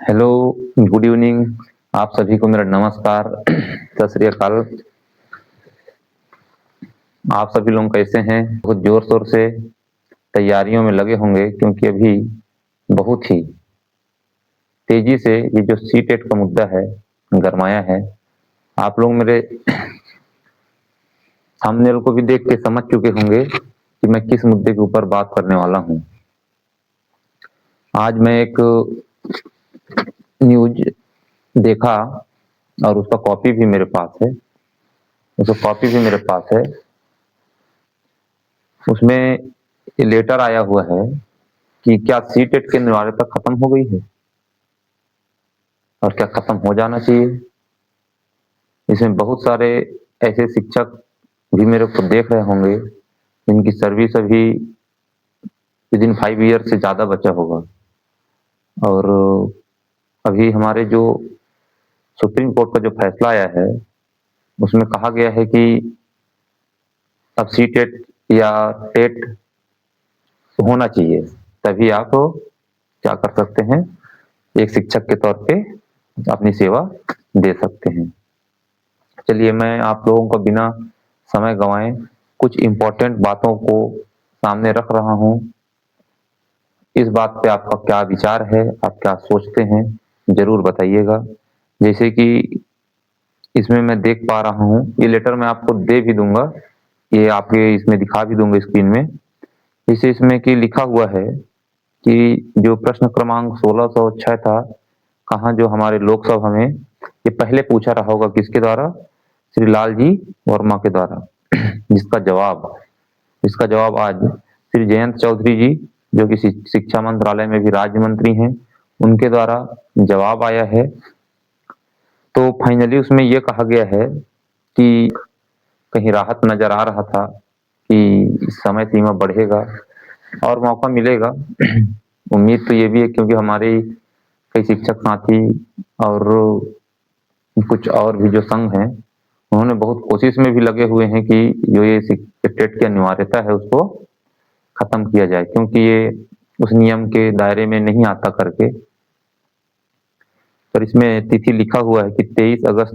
Hello, good evening. आप सभी को मेरा नमस्कार। सत श्री अकाल। आप सभी लोग कैसे हैं? बहुत जोर शोर से तैयारियों में लगे होंगे क्योंकि अभी बहुत ही तेजी से ये जो सी टेट का मुद्दा है गरमाया है। आप लोग मेरे थंबनेल को भी देख के समझ चुके होंगे कि मैं किस मुद्दे के ऊपर बात करने वाला हूं। आज मैं एक न्यूज देखा और उसका कॉपी भी मेरे पास है। उसमें ये लेटर आया हुआ है कि क्या सी टेट की अनिवार्यता खत्म हो गई है और क्या खत्म हो जाना चाहिए। इसमें बहुत सारे ऐसे शिक्षक भी मेरे को देख रहे होंगे जिनकी सर्विस अभी विद इन 5 ईयर से ज़्यादा बचा होगा। और अभी हमारे जो सुप्रीम कोर्ट का जो फैसला आया है उसमें कहा गया है कि अब सी टेट या टेट होना चाहिए, तभी आप क्या कर सकते हैं, एक शिक्षक के तौर पे अपनी सेवा दे सकते हैं। चलिए मैं आप लोगों को बिना समय गंवाए कुछ इम्पोर्टेंट बातों को सामने रख रहा हूं। इस बात पे आपका क्या विचार है, आप क्या सोचते हैं, जरूर बताइएगा। जैसे कि इसमें मैं देख पा रहा हूं, ये लेटर मैं आपको दे भी दूंगा, ये आपके इसमें दिखा भी दूंगा स्क्रीन में। इसे इसमें कि लिखा हुआ है कि जो प्रश्न क्रमांक 1606 था, कहाँ जो हमारे लोकसभा में ये पहले पूछा रहा होगा किसके द्वारा, श्री लालजी वर्मा के द्वारा। इसका जवाब आज श्री जयंत चौधरी जी, जो कि शिक्षा मंत्रालय में भी राज्य मंत्री हैं, उनके द्वारा जवाब आया है। तो फाइनली उसमें यह कहा गया है कि कहीं राहत नजर आ रहा था कि समय सीमा बढ़ेगा और मौका मिलेगा। उम्मीद तो ये भी है क्योंकि हमारे कई शिक्षक साथी और कुछ और भी जो संघ हैं उन्होंने बहुत कोशिश में भी लगे हुए हैं कि जो ये टेट की अनिवार्यता है उसको खत्म किया जाए, क्योंकि ये उस नियम के दायरे में नहीं आता करके। पर इसमें तिथि लिखा हुआ है कि 23 अगस्त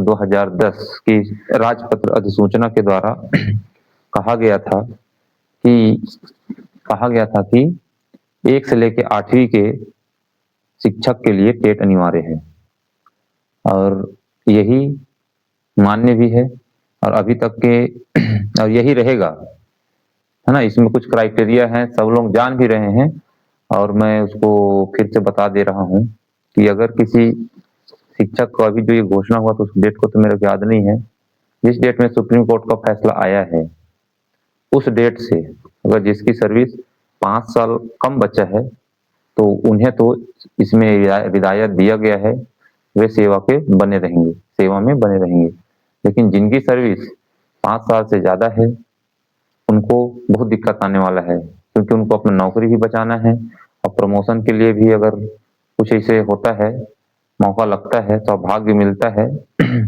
2010 की राजपत्र अधिसूचना के द्वारा कहा गया था कि कहा गया था कि 1 से लेकर 8वीं के शिक्षक के लिए टेट अनिवार्य है और यही मान्य भी है और अभी तक के और यही रहेगा, है ना। इसमें कुछ क्राइटेरिया हैं, सब लोग जान भी रहे हैं और मैं उसको फिर से बता दे रहा हूं कि अगर किसी शिक्षक को अभी जो ये घोषणा हुआ तो उस डेट को तो मेरे को याद नहीं है, जिस डेट में सुप्रीम कोर्ट का फैसला आया है उस डेट से अगर जिसकी सर्विस 5 साल कम बचा है तो उन्हें तो इसमें हिदायत दिया गया है, वे सेवा में बने रहेंगे। लेकिन जिनकी सर्विस 5 साल से ज्यादा है उनको बहुत दिक्कत आने वाला है, क्योंकि उनको अपना नौकरी भी बचाना है और प्रमोशन के लिए भी अगर कुछ ऐसे होता है, मौका लगता है, सौभाग्य मिलता है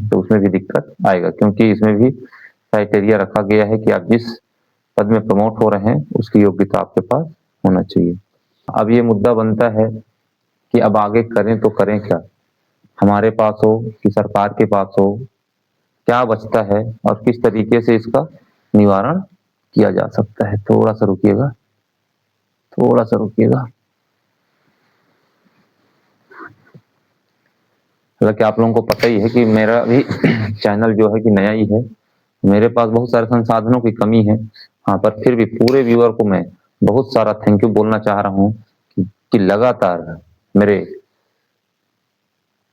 तो उसमें भी दिक्कत आएगा, क्योंकि इसमें भी क्राइटेरिया रखा गया है कि आप जिस पद में प्रमोट हो रहे हैं उसकी योग्यता आपके पास होना चाहिए। अब ये मुद्दा बनता है कि अब आगे करें तो करें क्या, हमारे पास हो कि सरकार के पास हो, क्या बचता है और किस तरीके से इसका निवारण किया जा सकता है। थोड़ा सा रुकिएगा। हालांकि आप लोगों को पता ही है कि मेरा भी चैनल जो है कि नया ही है, मेरे पास बहुत सारे संसाधनों की कमी है। हाँ, पर फिर भी पूरे व्यूअर को मैं बहुत सारा थैंक यू बोलना चाह रहा हूँ कि लगातार मेरे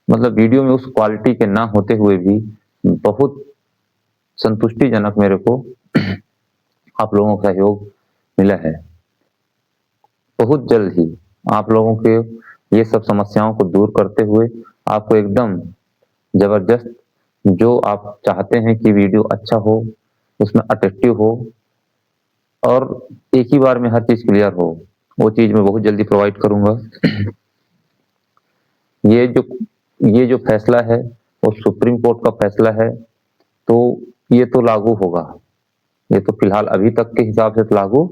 मतलब वीडियो में उस क्वालिटी के ना होते हुए भी बहुत संतुष्टिजनक मेरे को आप लोगों का सहयोग मिला है। बहुत जल्द ही आप लोगों के ये सब समस्याओं को दूर करते हुए आपको एकदम जबरदस्त, जो आप चाहते हैं कि वीडियो अच्छा हो, उसमें अट्रैक्टिव हो और एक ही बार में हर चीज क्लियर हो, वो चीज मैं बहुत जल्दी प्रोवाइड करूंगा। ये जो ये जो फैसला है वो सुप्रीम कोर्ट का फैसला है, तो ये तो लागू होगा। ये तो फिलहाल अभी तक के हिसाब से तो लागू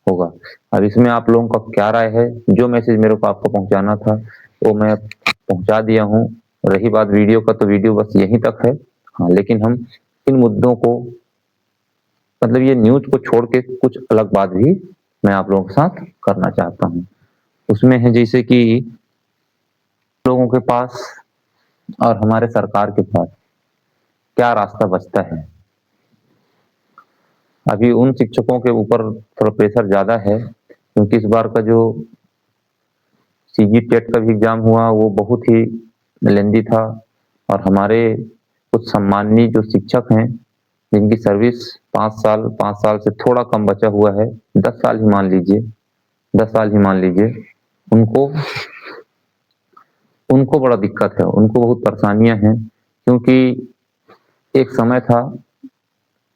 होगा। अब इसमें आप लोगों का क्या राय है? जो मैसेज मेरे को आपको पहुँचाना था वो मैं पहुँचा दिया हूँ। रही बात वीडियो का, तो वीडियो बस यहीं तक है। हाँ, लेकिन हम इन मुद्दों को, मतलब ये न्यूज़ को छोड़ के कुछ अलग बात भी मैं आप लोगों के साथ करना चाहता हूँ। उसमें है जैसे कि लोगों के पास और हमारे सरकार के पास क्या रास्ता बचता है। अभी उन शिक्षकों के ऊपर थोड़ा प्रेशर ज़्यादा है, क्योंकि इस बार का जो सीजी टेट का भी एग्ज़ाम हुआ वो बहुत ही लेंदी था, और हमारे कुछ सम्माननीय जो शिक्षक हैं, जिनकी सर्विस 5 साल से थोड़ा कम बचा हुआ है, 10 साल ही मान लीजिए, 10 साल ही मान लीजिए, उनको उनको बड़ा दिक्कत है, उनको बहुत परेशानियाँ हैं। क्योंकि एक समय था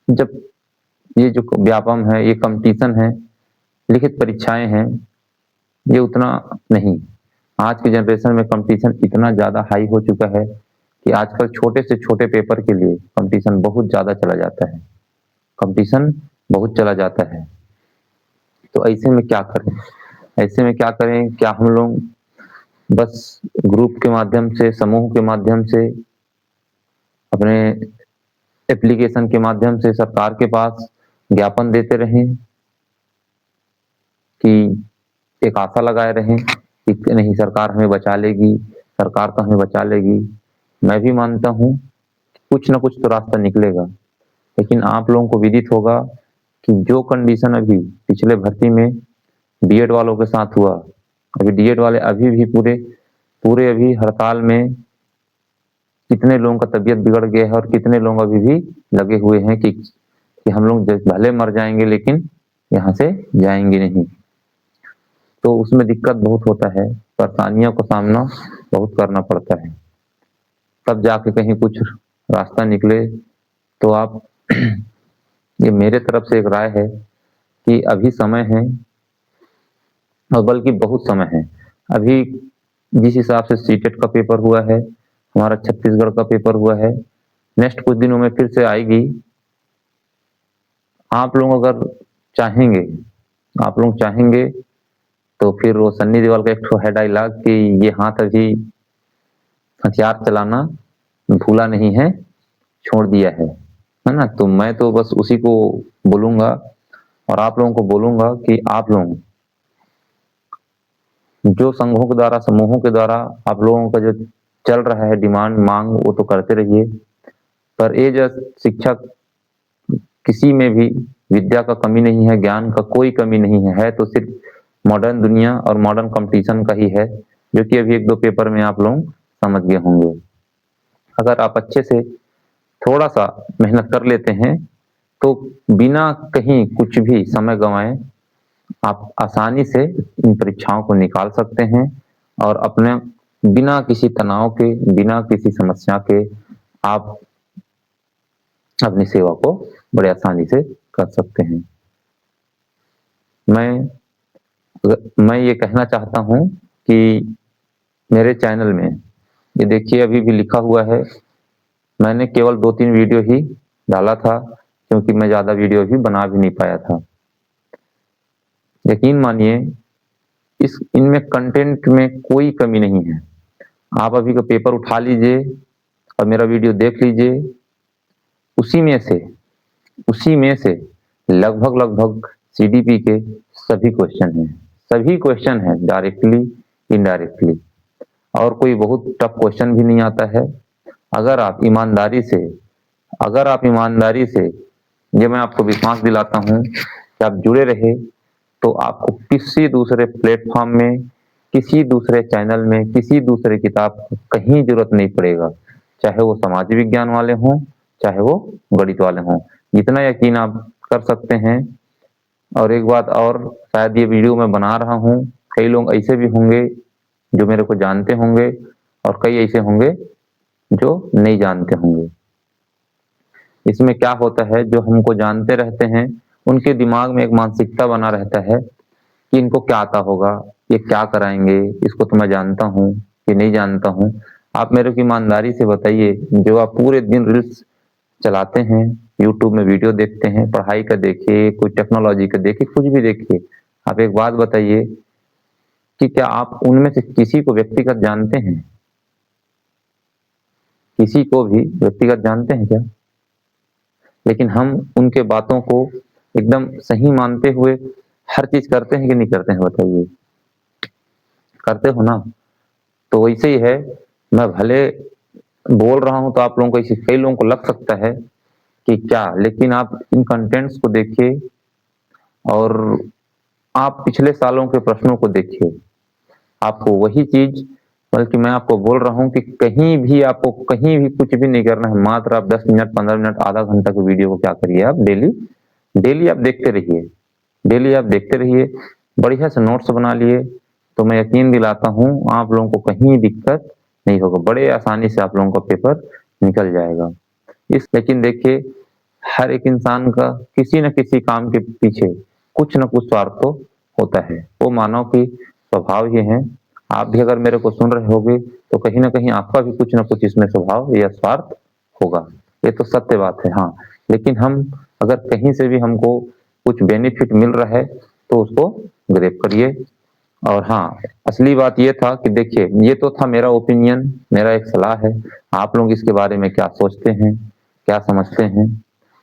जब ये जो व्यापम है, ये कॉम्पिटिशन है, लिखित परीक्षाएँ हैं, ये उतना नहीं। आज के जनरेशन में कॉम्पिटिशन इतना ज़्यादा हाई हो चुका है कि आजकल छोटे से छोटे पेपर के लिए कॉम्पिटिशन बहुत ज़्यादा चला जाता है। कॉम्पिटिशन बहुत चला जाता है। तो ऐसे में क्या करें? ऐसे में क्या करें? क्या हम लोग बस ग्रुप के माध्यम से, समूह के माध्यम से, अपने एप्लीकेशन के माध्यम से सरकार के पास ज्ञापन देते रहें कि एक आशा लगाए रहें कि नहीं, सरकार हमें बचा लेगी, सरकार तो हमें बचा लेगी। मैं भी मानता हूँ कुछ ना कुछ तो रास्ता निकलेगा, लेकिन आप लोगों को विदित होगा कि जो कंडीशन अभी पिछले भर्ती में बीएड वालों के साथ हुआ, अभी डीएड वाले अभी भी पूरे पूरे अभी हड़ताल में, कितने लोगों का तबीयत बिगड़ गया है और कितने लोग अभी भी लगे हुए हैं कि हम लोग भले मर जाएँगे लेकिन यहाँ से जाएँगे नहीं। तो उसमें दिक्कत बहुत होता है, परेशानियों का सामना बहुत करना पड़ता है। तब जाके कहीं कुछ रास्ता निकले। तो आप ये मेरे तरफ से एक राय है कि अभी समय है, और बल्कि बहुत समय है। अभी जिस हिसाब से सीटेट का पेपर हुआ है, हमारा छत्तीसगढ़ का पेपर हुआ है, नेक्स्ट कुछ दिनों में फिर से आएगी। आप लोग अगर चाहेंगे, आप लोग चाहेंगे तो फिर वो सन्नी देओल का एक ठो है डायलॉग कि ये हाथ अभी हथियार चलाना भूला नहीं है, छोड़ दिया है ना? तो मैं तो बस उसी को बोलूँगा, और आप लोगों को बोलूँगा कि आप लोग जो संघों के द्वारा, समूहों के द्वारा आप लोगों का जो चल रहा है डिमांड, माँग, वो तो करते रहिए। पर एज अ शिक्षक किसी में भी विद्या का कमी नहीं है, ज्ञान का कोई कमी नहीं है, तो सिर्फ मॉडर्न दुनिया और मॉडर्न कॉम्पिटिशन का ही है, जो कि अभी 1-2 पेपर में आप लोग समझ गए होंगे। अगर आप अच्छे से थोड़ा-सा मेहनत कर लेते हैं, तो बिना कहीं कुछ भी समय गँवाए आप आसानी से इन परीक्षाओं को निकाल सकते हैं, और अपने बिना किसी तनाव के, बिना किसी समस्या के आप अपनी सेवा को बड़े आसानी से कर सकते हैं। मैं ये कहना चाहता हूँ कि मेरे चैनल में, ये देखिए अभी भी लिखा हुआ है, मैंने केवल 2-3 वीडियो ही डाला था, क्योंकि मैं ज़्यादा वीडियो भी बना भी नहीं पाया था। यकीन मानिए इनमें कंटेंट में कोई कमी नहीं है। आप अभी का पेपर उठा लीजिए और मेरा वीडियो देख लीजिए, उसी में से उसी में से लगभग सीडीपी के सभी क्वेश्चन हैं। सभी क्वेश्चन हैं, डायरेक्टली, इनडायरेक्टली, और कोई बहुत टफ क्वेश्चन भी नहीं आता है। अगर आप ईमानदारी से ये मैं आपको विश्वास दिलाता हूँ कि आप जुड़े रहे, तो आपको किसी दूसरे प्लेटफ़ॉर्म में, किसी दूसरे चैनल में, किसी दूसरे किताब की कहीं ज़रूरत नहीं पड़ेगा। चाहे वो समाज विज्ञान वाले हों, चाहे वो गणित वाले हों। जितना यकीन आप कर सकते हैं। और एक बात और, शायद ये वीडियो मैं बना रहा हूँ, कई लोग ऐसे भी होंगे जो मेरे को जानते होंगे, और कई ऐसे होंगे जो नहीं जानते होंगे। इसमें क्या होता है, जो हमको जानते रहते हैं, उनके दिमाग में एक मानसिकता बना रहता है कि इनको क्या आता होगा, ये क्या कराएँगे, इसको तो मैं जानता हूँ, ये नहीं जानता हूँ। आप मेरे को ईमानदारी से बताइए, जो आप पूरे दिन रील्स चलाते हैं, यूट्यूब में वीडियो देखते हैं, पढ़ाई का देखिए, कोई टेक्नोलॉजी का देखिए, कुछ भी देखिए, आप एक बात बताइए कि क्या आप उनमें से किसी को व्यक्तिगत जानते हैं? किसी को भी व्यक्तिगत जानते हैं क्या? लेकिन हम उनके बातों को एकदम सही मानते हुए हर चीज़ करते हैं कि नहीं करते हैं बताइए? करते हो ना? तो वैसे ही है, मैं भले बोल रहा हूँ तो आप लोगों को ऐसे कई लोगों को लग सकता है कि क्या, लेकिन आप इन कंटेंट्स को देखिए और आप पिछले सालों के प्रश्नों को देखिए। आपको वही चीज़, बल्कि मैं आपको बोल रहा हूँ कि कहीं भी आपको कहीं भी कुछ भी नहीं करना है, मात्र आप 10 मिनट, 15 मिनट, आधा घंटा की वीडियो को क्या करिए आप डेली, डेली आप देखते रहिए, डेली आप देखते रहिए, बढ़िया से नोट्स बना लिए, तो मैं यकीन दिलाता हूँ आप लोगों को कहीं दिक्कत नहीं होगा, बड़े आसानी से आप लोगों का पेपर निकल जाएगा। लेकिन देखिए, हर एक इंसान का किसी न किसी काम के पीछे कुछ न कुछ स्वार्थ तो होता है, वो मानव की स्वभाव ये है। आप भी अगर मेरे को सुन रहे होगे तो कहीं न कहीं आपका भी कुछ न कुछ इसमें स्वभाव या स्वार्थ होगा, ये तो सत्य बात है। हाँ, लेकिन हम अगर कहीं से भी हमको कुछ बेनिफिट मिल रहा है तो उसको ग्रैब करिए। और हाँ, असली बात ये था कि देखिए, ये तो था मेरा ओपिनियन, मेरा एक सलाह है। आप लोग इसके बारे में क्या सोचते हैं, क्या समझते हैं?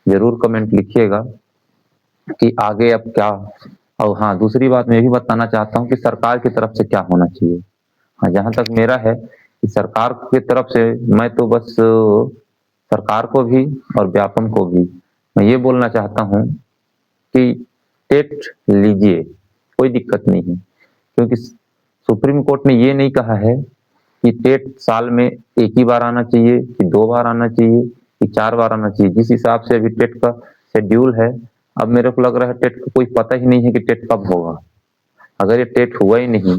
ज़रूर कमेंट लिखिएगा कि आगे अब क्या। और हाँ, दूसरी बात मैं ये भी बताना चाहता हूँ कि सरकार की तरफ से क्या होना चाहिए। हाँ, जहाँ तक मेरा है कि सरकार की तरफ से मैं तो बस सरकार को भी और व्यापम को भी मैं ये बोलना चाहता हूँ कि टेट लीजिए, कोई दिक्कत नहीं है। क्योंकि सुप्रीम कोर्ट ने ये नहीं कहा है कि टेट साल में 1 ही बार आना चाहिए, कि 2 बार आना चाहिए, कि 4 बार आना चाहिए। जिस हिसाब से अभी टेट का शेड्यूल है, अब मेरे को लग रहा है टेट को कोई पता ही नहीं है कि टेट कब होगा। अगर ये टेट हुआ ही नहीं,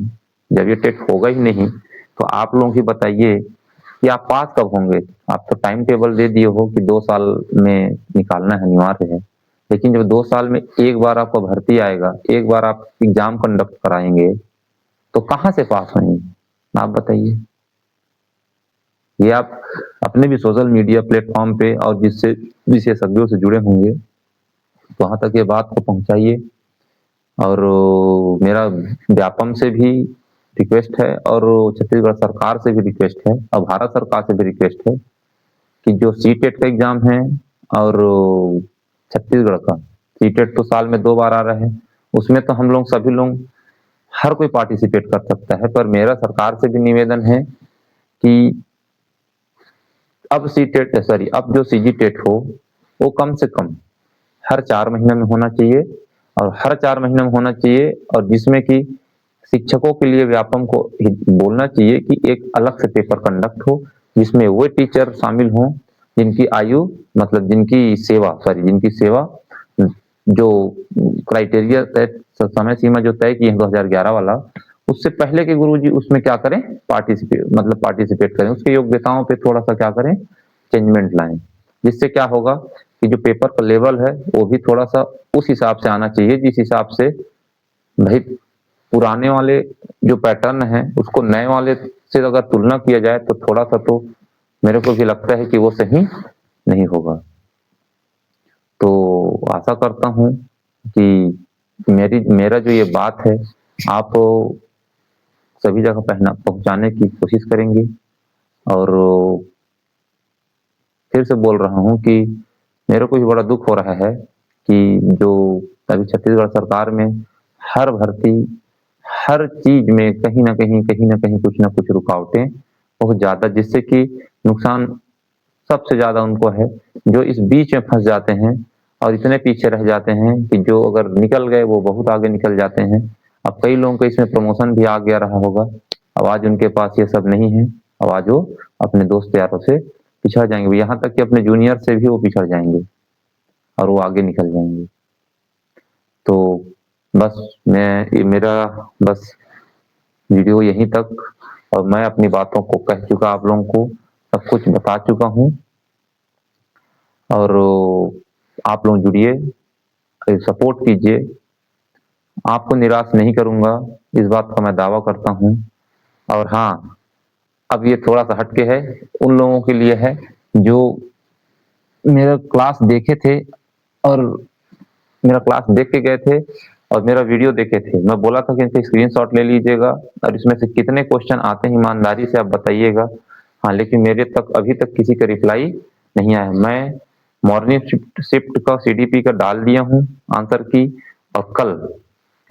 जब ये टेट होगा ही नहीं, तो आप लोग ही बताइए कि आप पास कब होंगे? आप तो टाइम टेबल दे दिए हो कि 2 साल में निकालना है, अनिवार्य है। लेकिन जब 2 साल में 1 बार आपको भर्ती आएगा, 1 बार आप एग्ज़ाम कंडक्ट कराएँगे, तो कहाँ से पास होंगे? आप बताइए। ये आप अपने भी सोशल मीडिया प्लेटफ़ॉर्म पे और जिससे विशेषज्ञों से जुड़े होंगे, वहाँ तक ये बात को पहुँचाइए। और मेरा व्यापम से भी रिक्वेस्ट है और छत्तीसगढ़ सरकार से भी रिक्वेस्ट है और भारत सरकार से भी रिक्वेस्ट है कि जो सीटेट का एग्ज़ाम है और छत्तीसगढ़ का सीटेट तो साल में 2 बार आ रहा है, उसमें तो हम लोग सभी लोग हर कोई पार्टिसिपेट कर सकता है। पर मेरा सरकार से भी निवेदन है कि अब जो सीजीटेट हो, वो कम से कम हर 4 महीने में होना चाहिए और हर 4 महीने में होना चाहिए, और जिसमें कि शिक्षकों के लिए व्यापम को बोलना चाहिए कि एक अलग से पेपर कंडक्ट हो, जिसमें वो टीचर शामिल हों जिनकी आयु, मतलब जिनकी सेवा जो क्राइटेरिया तय, समय सीमा जो तय की है 2011 वाला, उससे पहले के गुरुजी उसमें क्या करें, पार्टिसिपेट करें, उसकी योग्यताओं पे थोड़ा-सा क्या करें, चेंजमेंट लाएँ। जिससे क्या होगा कि जो पेपर का लेवल है, वो भी थोड़ा-सा उस हिसाब से आना चाहिए, जिस हिसाब से भई पुराने वाले जो पैटर्न है, उसको नए वाले से अगर तुलना किया जाए, तो थोड़ा-सा तो मेरे को भी लगता है कि वो सही नहीं होगा। तो आशा करता हूँ कि मेरा जो ये बात है, आप सभी जगह पहुँचाने की कोशिश करेंगे। और फिर से बोल रहा हूँ कि मेरे को भी बड़ा दुःख हो रहा है कि जो अभी छत्तीसगढ़ सरकार में हर भर्ती, हर चीज़ में कहीं न कहीं कुछ न कुछ रुकावटें बहुत ज़्यादा, जिससे कि नुकसान सबसे ज़्यादा उनको है, जो इस बीच में फँस जाते हैं और इतने पीछे रह जाते हैं कि जो अगर निकल गए, वो बहुत आगे निकल जाते हैं। अब कई लोगों को इसमें प्रमोशन भी आ गया रहा होगा, अब आज उनके पास ये सब नहीं है, अब आज वो अपने दोस्त यारों से पिछड़ जाएँगे, यहाँ तक कि अपने जूनियर से भी वो पिछड़ जाएँगे और वो आगे निकल जाएँगे। तो बस मेरा बस वीडियो यहीं तक, और मैं अपनी बातों को कह चुका, आप लोगों को सब कुछ बता चुका हूँ। और आप लोग जुड़िए, सपोर्ट कीजिए, आपको निराश नहीं करूँगा, इस बात का मैं दावा करता हूँ। और हाँ, अब ये थोड़ा-सा हट के है, उन लोगों के लिए है जो मेरा क्लास देखे थे और मेरा क्लास देख के गए थे और मेरा वीडियो देखे थे। मैं बोला था कि इनसे स्क्रीनशॉट ले लीजिएगा और इसमें से कितने क्वेश्चन आते हैं ईमानदारी से आप बताइएगा। हाँ, लेकिन मेरे तक अभी तक किसी का रिप्लाई नहीं आया। मैं मॉर्निंग शिफ्ट शिफ्ट का सीडीपी का डाल दिया हूँ आंसर की, और कल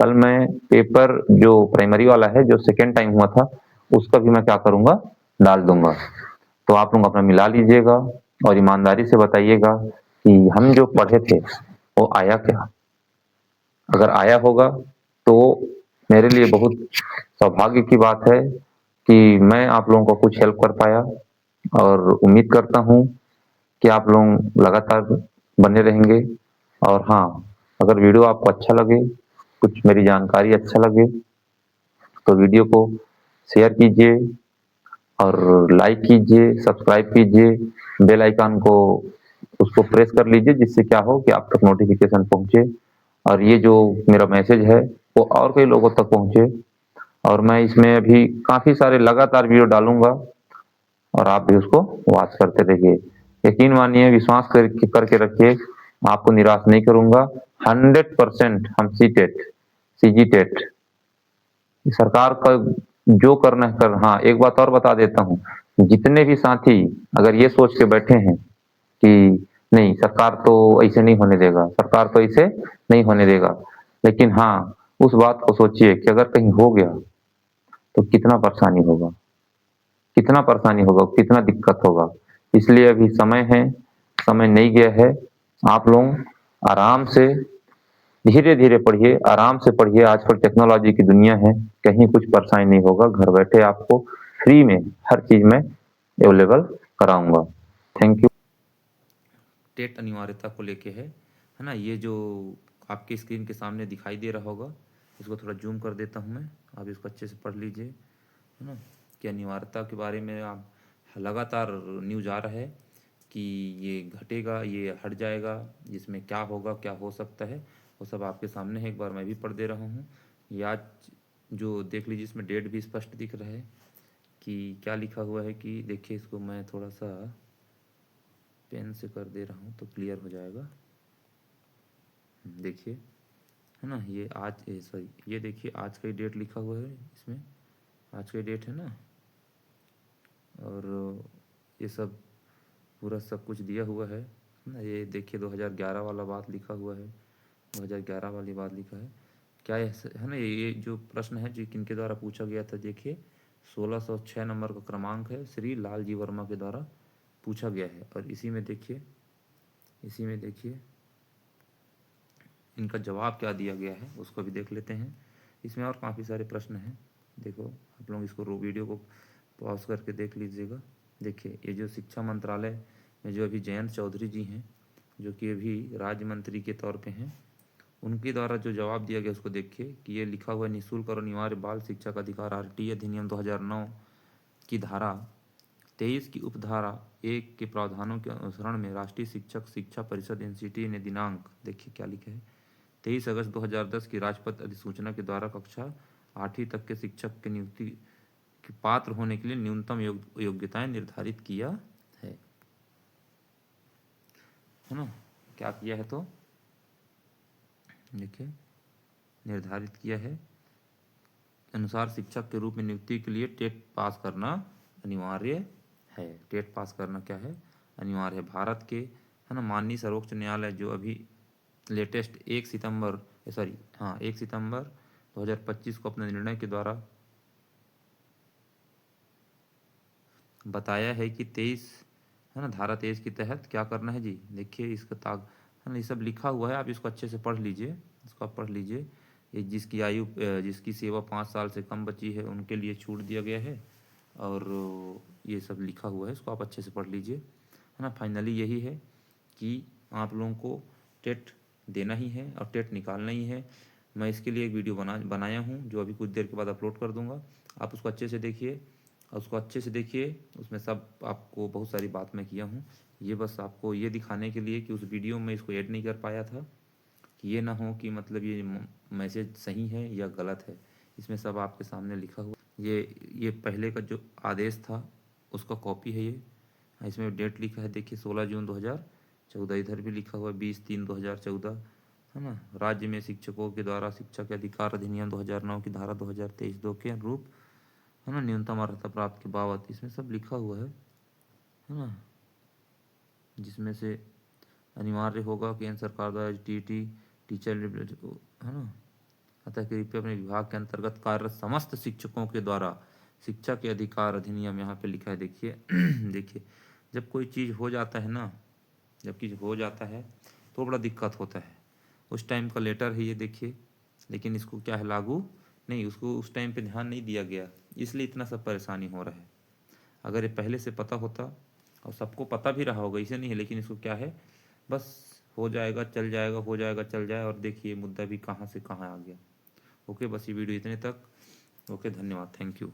कल मैं पेपर जो प्राइमरी वाला है, जो सेकेंड टाइम हुआ था, उसका भी मैं क्या करूँगा, डाल दूँगा। तो आप लोग अपना मिला लीजिएगा और ईमानदारी से बताइएगा कि हम जो पढ़े थे वो आया क्या। अगर आया होगा तो मेरे लिए बहुत सौभाग्य की बात है कि मैं आप लोगों को कुछ हेल्प कर पाया, और उम्मीद करता हूँ कि आप लोग लगातार बने रहेंगे। और हाँ, अगर वीडियो आपको अच्छा लगे, कुछ मेरी जानकारी अच्छा लगे, तो वीडियो को शेयर कीजिए और लाइक कीजिए, सब्सक्राइब कीजिए, बेल आइकन को उसको प्रेस कर लीजिए, जिससे क्या हो कि आप तक नोटिफिकेशन पहुंचे और ये जो मेरा मैसेज है वो और कई लोगों तक पहुंचे। और मैं इसमें अभी काफ़ी सारे लगातार वीडियो डालूंगा और आप भी उसको वॉच करते रहिए। यकीन मानिए, विश्वास करके रखिए, आपको निराश नहीं करूंगा। 100% हम सी टेट, सी जी टेट, सरकार का जो करना है कर। हाँ, एक बात और बता देता हूँ, जितने भी साथी अगर ये सोच के बैठे हैं कि नहीं सरकार तो ऐसे नहीं होने देगा, सरकार तो ऐसे नहीं होने देगा, लेकिन हाँ, उस बात को सोचिए कि अगर कहीं हो गया तो कितना परेशानी होगा, कितना परेशानी होगा, कितना दिक्कत होगा। इसलिए अभी समय है, समय नहीं गया है। आप लोग आराम से धीरे-धीरे पढ़िए, आराम से पढ़िए। आजकल टेक्नोलॉजी की दुनिया है, कहीं कुछ परेशानी नहीं होगा। घर बैठे आपको फ्री में हर चीज़ मैं अवेलेबल कराऊँगा। Thank you. टेट अनिवार्यता को लेके है ना। ये जो आपके स्क्रीन के सामने दिखाई दे रहा होगा, इसको थोड़ा जूम कर देता हूँ मैं, आप इसको अच्छे से पढ़ लीजिए, है ना। कि अनिवार्यता के बारे में आप लगातार न्यूज आ रहा है कि ये घटेगा, ये हट जाएगा, जिसमें क्या होगा, क्या हो सकता है, वो सब आपके सामने है। एक बार मैं भी पढ़ दे रहा हूँ। ये आज जो देख लीजिए, इसमें डेट भी स्पष्ट दिख रहा है कि क्या लिखा हुआ है। कि देखिए, इसको मैं थोड़ा सा पेन से कर दे रहा हूँ तो क्लियर हो जाएगा। देखिए, है ना, ये आज सॉरी, ये देखिए आज का ही डेट लिखा हुआ है इसमें, आज का ही डेट है ना। और ये सब पूरा सब कुछ दिया हुआ है ना। ये देखिए 2011 वाला बात लिखा हुआ है, 2011 वाली बात लिखा है। क्या है ना, ये जो प्रश्न है जो किनके द्वारा पूछा गया था, देखिए 1606 नंबर का क्रमांक है, श्री लालजी वर्मा के द्वारा पूछा गया है। और इसी में देखिए, इसी में देखिए इनका जवाब क्या दिया गया है, उसको भी देख लेते हैं। इसमें और काफ़ी सारे प्रश्न हैं, देखो आप लोग इसको वीडियो को पॉज करके देख लीजिएगा। देखिए, ये जो शिक्षा मंत्रालय में जो अभी जयंत चौधरी जी हैं, जो कि अभी राज्य मंत्री के तौर पे हैं, उनके द्वारा जो जवाब दिया गया उसको देखिए। कि ये लिखा हुआ है, निःशुल्क और अनिवार्य बाल शिक्षा का अधिकार आरटीई अधिनियम 2009 की धारा 23 की उपधारा 1 के प्रावधानों के अनुसरण में राष्ट्रीय शिक्षक शिक्षा परिषद एनसीटी ने दिनांक, देखिए क्या लिखा है, 23 अगस्त 2010 की राजपत्र अधिसूचना के द्वारा कक्षा 8वीं तक के शिक्षक की नियुक्ति के पात्र होने के लिए न्यूनतम योग्यताएं निर्धारित किया है ना। क्या किया है तो देखिए, निर्धारित किया है अनुसार शिक्षक के रूप में नियुक्ति के लिए टेट पास करना अनिवार्य है। टेट पास करना क्या है, अनिवार्य है। भारत के, है ना, माननीय सर्वोच्च न्यायालय जो अभी लेटेस्ट 1 सितंबर 2025 को अपने निर्णय के द्वारा बताया है कि 23, है ना, धारा 23 के तहत क्या करना है जी। देखिए इसका ताग, है ना, ये सब लिखा हुआ है, आप इसको अच्छे से पढ़ लीजिए, इसको आप पढ़ लीजिए। ये जिसकी आयु जिसकी सेवा 5 साल से कम बची है उनके लिए छूट दिया गया है, और ये सब लिखा हुआ है, इसको आप अच्छे से पढ़ लीजिए, है ना। फाइनली यही है कि आप लोगों को टेट देना ही है और टेट निकालना ही है। मैं इसके लिए एक वीडियो बनाया हूँ, जो अभी कुछ देर के बाद अपलोड कर दूँगा। आप उसको अच्छे से देखिए, और उसको अच्छे से देखिए, उसमें सब आपको बहुत सारी बात मैं किया हूँ। ये बस आपको ये दिखाने के लिए कि उस वीडियो में इसको ऐड नहीं कर पाया था, कि ये ना हो कि मतलब ये मैसेज सही है या गलत है। इसमें सब आपके सामने लिखा हुआ, ये पहले का जो आदेश था उसका कॉपी है ये। इसमें डेट लिखा है, देखिए 16 जून 2014, इधर भी लिखा हुआ है 20/3/2014, है ना। राज्य में शिक्षकों के द्वारा शिक्षा के अधिकार अधिनियम 2009 की धारा 2023(2) के अनुरूप, है ना, न्यूनतम अर्हता प्राप्त के बाबत इसमें सब लिखा हुआ है ना, जिसमें से अनिवार्य होगा केंद्र सरकार द्वारा टीटी टीचर, है ना, अतः कृपया अपने विभाग के अंतर्गत कार्यरत समस्त शिक्षकों के द्वारा शिक्षा के अधिकार अधिनियम, यहाँ पे लिखा है देखिए देखिए, जब कोई चीज़ हो जाता है ना, जब चीज़ हो जाता है तो बड़ा दिक्कत होता है। उस टाइम का लेटर है ये देखिए, लेकिन इसको क्या है, लागू नहीं, उसको उस टाइम पे ध्यान नहीं दिया गया, इसलिए इतना सब परेशानी हो रहा है। अगर ये पहले से पता होता, और सबको पता भी रहा होगा, इसे नहीं है, लेकिन इसको क्या है, बस हो जाएगा चल जाएगा, हो जाएगा चल जाए, और देखिए मुद्दा भी कहाँ से कहाँ आ गया। ओके, बस ये वीडियो इतने तक। ओके, धन्यवाद, थैंक यू।